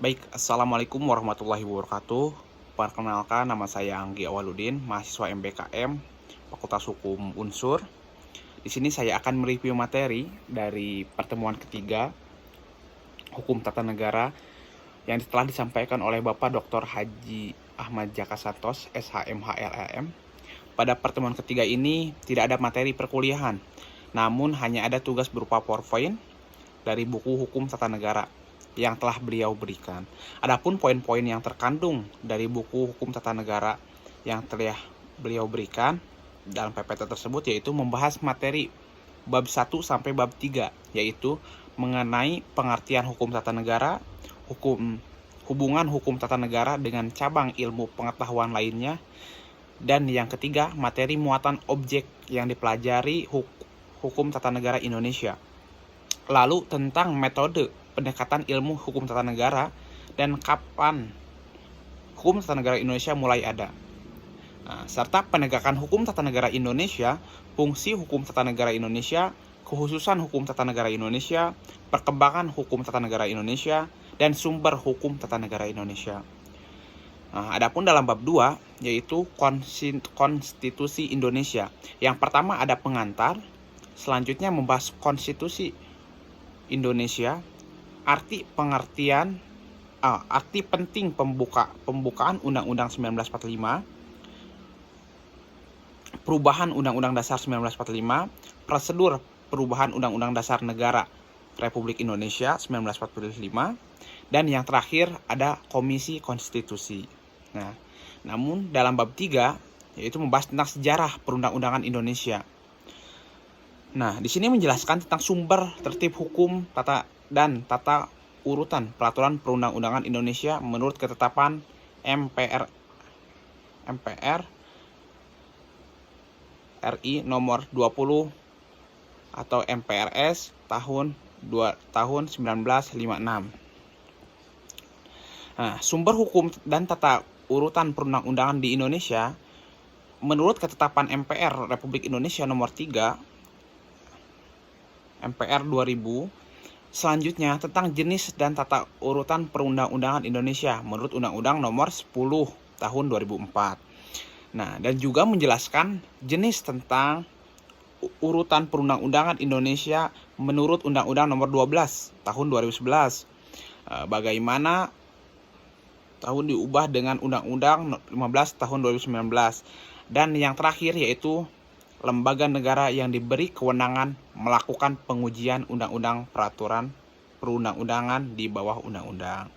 Baik, Assalamualaikum warahmatullahi wabarakatuh. Perkenalkan, nama saya Anggi Awaludin, mahasiswa MBKM, Fakultas Hukum Unsur. Di sini saya akan mereview materi dari pertemuan ketiga Hukum Tata Negara yang telah disampaikan oleh Bapak Dr. Haji Ahmad Jaka Santos, SHMH LLM. Pada pertemuan ketiga ini tidak ada materi perkuliahan, namun hanya ada tugas berupa PowerPoint dari buku Hukum Tata Negara yang telah beliau berikan. Adapun poin-poin yang terkandung dari buku Hukum Tata Negara yang telah beliau berikan dalam PPT tersebut yaitu membahas materi bab 1 sampai bab 3, yaitu mengenai pengertian hukum tata negara, hubungan hukum tata negara dengan cabang ilmu pengetahuan lainnya, dan yang ketiga materi muatan objek yang dipelajari hukum tata negara Indonesia. Lalu tentang metode pendekatan ilmu hukum tata negara dan kapan hukum tata negara Indonesia mulai ada. Serta penegakan hukum tata negara Indonesia, fungsi hukum tata negara Indonesia, kekhususan hukum tata negara Indonesia, perkembangan hukum tata negara Indonesia, dan sumber hukum tata negara Indonesia. Adapun dalam bab 2 yaitu konstitusi Indonesia. Yang pertama ada pengantar, selanjutnya membahas konstitusi Indonesia, arti penting pembukaan Undang-Undang 1945, perubahan Undang-Undang Dasar 1945, prosedur perubahan Undang-Undang Dasar Negara Republik Indonesia 1945, dan yang terakhir ada Komisi Konstitusi. Namun dalam bab 3 yaitu membahas tentang sejarah perundang-undangan Indonesia. Di sini menjelaskan tentang sumber tertib hukum tata urutan peraturan perundang-undangan Indonesia menurut ketetapan MPR RI nomor 20 atau MPRS tahun 1956. Sumber hukum dan tata urutan perundang-undangan di Indonesia menurut ketetapan MPR Republik Indonesia nomor 3 MPR 2000. Selanjutnya tentang jenis dan tata urutan perundang-undangan Indonesia menurut Undang-Undang nomor 10 tahun 2004. Dan juga menjelaskan jenis tentang urutan perundang-undangan Indonesia menurut Undang-Undang nomor 12 tahun 2011. Bagaimana tahun diubah dengan Undang-Undang 15 tahun 2019. Dan yang terakhir yaitu lembaga negara yang diberi kewenangan melakukan pengujian undang-undang peraturan perundang-undangan di bawah undang-undang.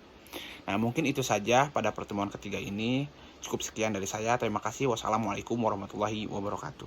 Mungkin itu saja pada pertemuan ketiga ini. Cukup sekian dari saya. Terima kasih. Wassalamualaikum warahmatullahi wabarakatuh.